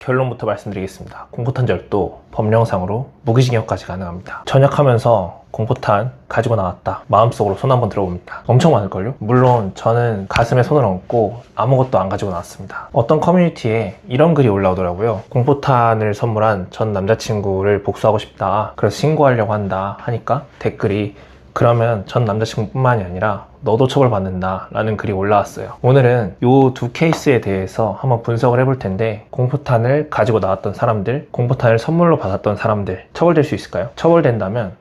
결론부터 말씀드리겠습니다. 공포탄 절도 법령상으로 무기징역까지 가능합니다. 전역하면서 공포탄 가지고 나왔다, 마음속으로 손 한번 들어봅니다. 엄청 많을걸요? 물론 저는 가슴에 손을 얹고 아무것도 안 가지고 나왔습니다. 어떤 커뮤니티에 이런 글이 올라오더라고요. 공포탄을 선물한 전 남자친구를 복수하고 싶다, 그래서 신고하려고 한다 하니까 댓글이 그러면 전 남자친구뿐만이 아니라 너도 처벌받는다 라는 글이 올라왔어요. 오늘은 이 두 케이스에 대해서 한번 분석을 해볼 텐데, 공포탄을 가지고 나왔던 사람들, 공포탄을 선물로 받았던 사람들 처벌될 수 있을까요? 처벌된다면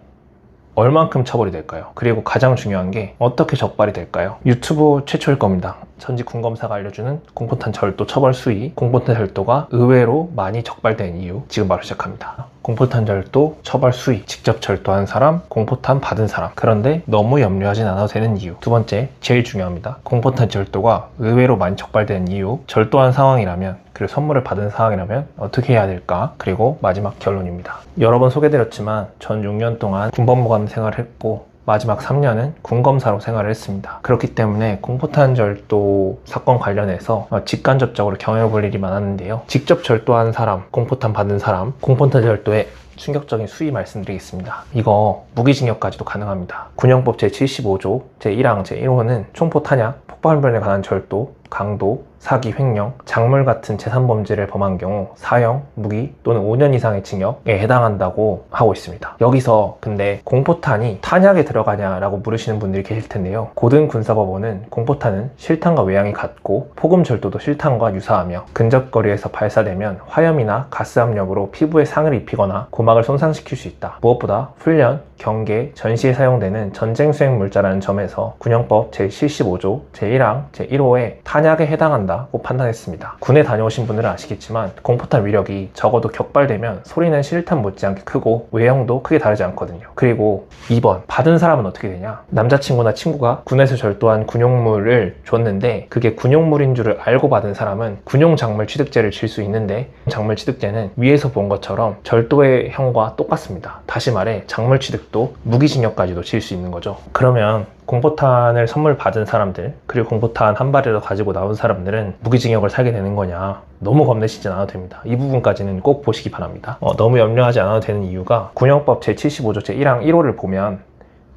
얼만큼 처벌이 될까요? 그리고 가장 중요한 게 어떻게 적발이 될까요? 유튜브 최초일 겁니다. 전직 군검사가 알려주는 공포탄 절도 처벌 수위, 공포탄 절도가 의외로 많이 적발된 이유, 지금 바로 시작합니다. 공포탄 절도 처벌 수위, 직접 절도한 사람, 공포탄 받은 사람. 그런데 너무 염려하진 않아도 되는 이유. 두 번째, 제일 중요합니다. 공포탄 절도가 의외로 많이 적발된 이유, 절도한 상황이라면, 그리고 선물을 받은 상황이라면 어떻게 해야 될까? 그리고 마지막 결론입니다. 여러 번 소개드렸지만 전 6년 동안 군법무관 생활을 했고 마지막 3년은 군검사로 생활을 했습니다. 그렇기 때문에 공포탄 절도 사건 관련해서 직간접적으로 경험해볼 일이 많았는데요. 직접 절도한 사람, 공포탄 받은 사람, 공포탄 절도의 충격적인 수위 말씀드리겠습니다. 이거 무기징역까지도 가능합니다. 군형법 제75조 제1항 제1호는 총포 탄약, 폭발물에 관한 절도, 강도, 사기, 횡령, 작물 같은 재산범죄를 범한 경우 사형, 무기 또는 5년 이상의 징역에 해당한다고 하고 있습니다. 여기서 근데 공포탄이 탄약에 들어가냐라고 물으시는 분들이 계실 텐데요. 고등군사법원은 공포탄은 실탄과 외양이 같고 폭음 절도도 실탄과 유사하며 근접거리에서 발사되면 화염이나 가스 압력으로 피부에 상을 입히거나 고막을 손상시킬 수 있다. 무엇보다 훈련, 경계, 전시에 사용되는 전쟁 수행 물자라는 점에서 군형법 제75조 제1항 제1호에 탄약에 해당한다고 판단했습니다. 군에 다녀오신 분들은 아시겠지만 공포탄 위력이 적어도 격발되면 소리는 실탄 못지않게 크고 외형도 크게 다르지 않거든요. 그리고 2번, 받은 사람은 어떻게 되냐? 남자친구나 친구가 군에서 절도한 군용물을 줬는데 그게 군용물인 줄을 알고 받은 사람은 군용 작물 취득죄를 질 수 있는데, 작물 취득죄는 위에서 본 것처럼 절도의 형과 똑같습니다. 다시 말해 작물 취득도 무기징역까지도 질 수 있는 거죠. 그러면 공포탄을 선물 받은 사람들, 그리고 공포탄 한 발이라도 가지고 나온 사람들은 무기징역을 살게 되는 거냐? 너무 겁내시지 않아도 됩니다. 이 부분까지는 꼭 보시기 바랍니다. 너무 염려하지 않아도 되는 이유가 군형법 제75조 제1항 1호를 보면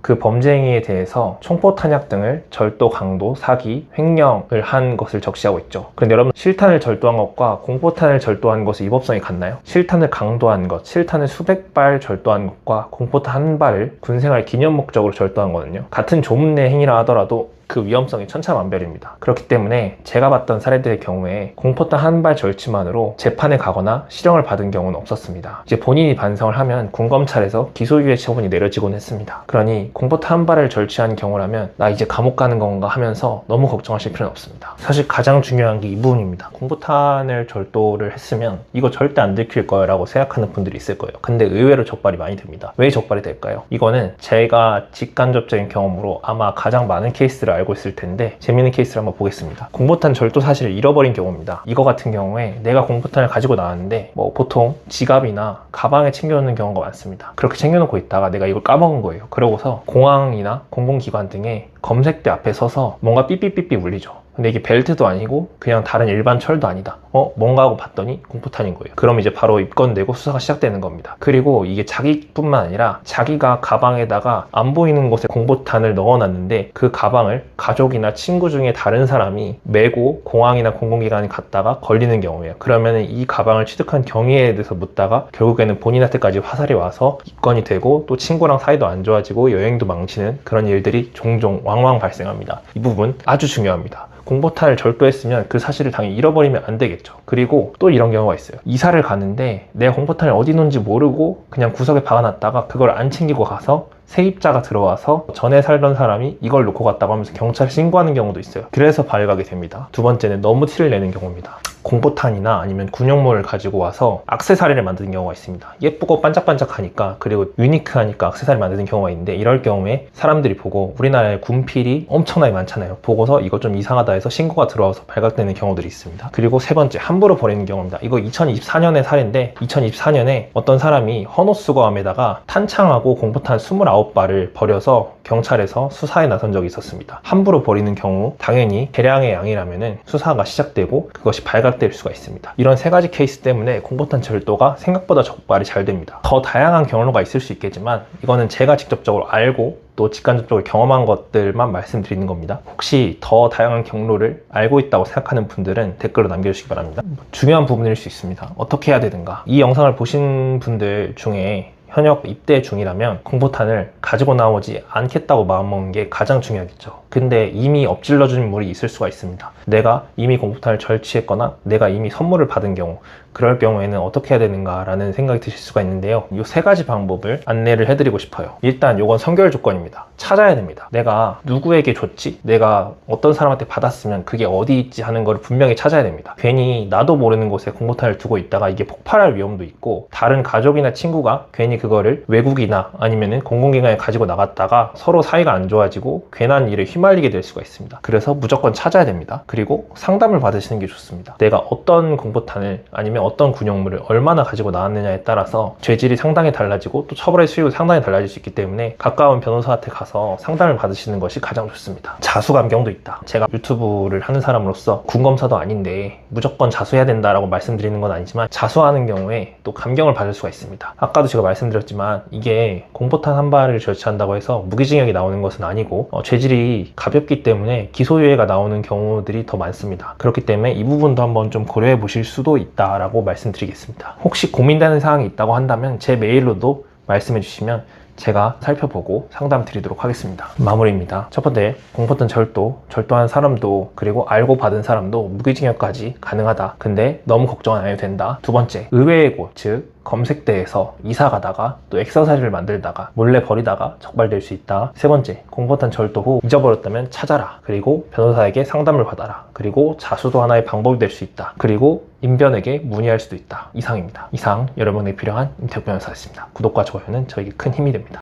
그 범죄 행위에 대해서 총포 탄약 등을 절도, 강도, 사기, 횡령을 한 것을 적시하고 있죠. 그런데 여러분, 실탄을 절도한 것과 공포탄을 절도한 것의 위법성이 같나요? 실탄을 강도한 것, 실탄을 수백 발 절도한 것과 공포탄 한 발을 군생활 기념 목적으로 절도한 거는요, 같은 조문 내 행위라 하더라도 그 위험성이 천차만별입니다. 그렇기 때문에 제가 봤던 사례들의 경우에 공포탄 한 발 절취만으로 재판에 가거나 실형을 받은 경우는 없었습니다. 이제 본인이 반성을 하면 군검찰에서 기소유예 처분이 내려지곤 했습니다. 그러니 공포탄 한 발을 절취한 경우라면 나 이제 감옥 가는 건가 하면서 너무 걱정하실 필요는 없습니다. 사실 가장 중요한 게 이 부분입니다. 공포탄을 절도를 했으면 이거 절대 안 들킬 거야 라고 생각하는 분들이 있을 거예요. 근데 의외로 적발이 많이 됩니다. 왜 적발이 될까요? 이거는 제가 직간접적인 경험으로 아마 가장 많은 케이스를 알고 있을 텐데 재미있는 케이스를 한번 보겠습니다. 공포탄 절도 사실을 잃어버린 경우입니다. 이거 같은 경우에 내가 공포탄을 가지고 나왔는데 보통 지갑이나 가방에 챙겨놓는 경우가 많습니다. 그렇게 챙겨놓고 있다가 내가 이걸 까먹은 거예요. 그러고서 공항이나 공공기관 등에 검색대 앞에 서서 뭔가 삐삐삐삐 울리죠. 근데 이게 벨트도 아니고 그냥 다른 일반 철도 아니다. 뭔가 하고 봤더니 공포탄인 거예요. 그럼 이제 바로 입건되고 수사가 시작되는 겁니다. 그리고 이게 자기뿐만 아니라 자기가 가방에다가 안 보이는 곳에 공포탄을 넣어놨는데 그 가방을 가족이나 친구 중에 다른 사람이 메고 공항이나 공공기관에 갔다가 걸리는 경우예요. 그러면 이 가방을 취득한 경위에 대해서 묻다가 결국에는 본인한테까지 화살이 와서 입건이 되고 또 친구랑 사이도 안 좋아지고 여행도 망치는 그런 일들이 종종 왕왕 발생합니다. 이 부분 아주 중요합니다. 공포탄을 절도했으면 그 사실을 당연히 잃어버리면 안 되겠죠. 그리고 또 이런 경우가 있어요. 이사를 가는데 내가 공포탄을 어디 놓은지 모르고 그냥 구석에 박아놨다가 그걸 안 챙기고 가서 세입자가 들어와서 전에 살던 사람이 이걸 놓고 갔다고 하면서 경찰에 신고하는 경우도 있어요. 그래서 발각이 됩니다. 두 번째는 너무 티를 내는 경우입니다. 공포탄이나 아니면 군용물을 가지고 와서 액세서리를 만드는 경우가 있습니다. 예쁘고 반짝반짝하니까, 그리고 유니크하니까 액세서리 만드는 경우가 있는데, 이럴 경우에 사람들이 보고, 우리나라에 군필이 엄청나게 많잖아요. 보고서 이거 좀 이상하다 해서 신고가 들어와서 발각되는 경우들이 있습니다. 그리고 세 번째, 함부로 버리는 경우입니다. 이거 2024년의 사례인데 2024년에 어떤 사람이 헌옷수거함에다가 탄창하고 공포탄 29발을 버려서 경찰에서 수사에 나선 적이 있었습니다. 함부로 버리는 경우 당연히 대량의 양이라면 수사가 시작되고 그것이 발각 제약될 수가 있습니다. 이런 세 가지 케이스 때문에 공포탄 절도가 생각보다 적발이 잘 됩니다. 더 다양한 경로가 있을 수 있겠지만 이거는 제가 직접적으로 알고 또 직간접적으로 경험한 것들만 말씀드리는 겁니다. 혹시 더 다양한 경로를 알고 있다고 생각하는 분들은 댓글로 남겨주시기 바랍니다. 중요한 부분일 수 있습니다. 어떻게 해야 되는가? 이 영상을 보신 분들 중에 현역 입대 중이라면 공포탄을 가지고 나오지 않겠다고 마음먹는 게 가장 중요하겠죠. 근데 이미 엎질러준 물이 있을 수가 있습니다. 내가 이미 공포탄을 절취했거나 내가 이미 선물을 받은 경우, 그럴 경우에는 어떻게 해야 되는가 라는 생각이 드실 수가 있는데요. 이 세 가지 방법을 안내를 해드리고 싶어요. 일단 이건 선결 조건입니다. 찾아야 됩니다. 내가 누구에게 줬지? 내가 어떤 사람한테 받았으면 그게 어디 있지 하는 걸 분명히 찾아야 됩니다. 괜히 나도 모르는 곳에 공포탄을 두고 있다가 이게 폭발할 위험도 있고, 다른 가족이나 친구가 괜히 그거를 외국이나 아니면은 공공기관에 가지고 나갔다가 서로 사이가 안 좋아지고 괜한 일에 휘말리게 될 수가 있습니다. 그래서 무조건 찾아야 됩니다. 그리고 상담을 받으시는 게 좋습니다. 내가 어떤 공포탄을 아니면 어떤 군용물을 얼마나 가지고 나왔느냐에 따라서 죄질이 상당히 달라지고 또 처벌의 수위도 상당히 달라질 수 있기 때문에 가까운 변호사한테 가서 상담을 받으시는 것이 가장 좋습니다. 자수감경도 있다. 제가 유튜브를 하는 사람으로서 군검사도 아닌데 무조건 자수해야 된다라고 말씀드리는 건 아니지만, 자수하는 경우에 또 감경을 받을 수가 있습니다. 아까도 제가 말씀드렸지만 이게 공포탄 한 발을 절취한다고 해서 무기징역이 나오는 것은 아니고 죄질이 가볍기 때문에 기소유예가 나오는 경우들이 더 많습니다. 그렇기 때문에 이 부분도 한번 좀 고려해 보실 수도 있다라고 말씀드리겠습니다. 혹시 고민되는 사항이 있다고 한다면 제 메일로도 말씀해 주시면 제가 살펴보고 상담 드리도록 하겠습니다. 마무리입니다. 첫 번째, 공포탄 절도한 사람도 그리고 알고 받은 사람도 무기징역까지 가능하다. 근데 너무 걱정 안 해도 된다. 두 번째, 의외의 곳, 즉 검색대에서 이사 가다가 또 액세서리를 만들다가 몰래 버리다가 적발될 수 있다. 세 번째, 공포탄 절도 후 잊어버렸다면 찾아라. 그리고 변호사에게 상담을 받아라. 그리고 자수도 하나의 방법이 될 수 있다. 그리고 인변에게 문의할 수도 있다. 이상입니다. 이상 여러분에게 필요한 임태욱 변호사였습니다. 구독과 좋아요는 저에게 큰 힘이 됩니다.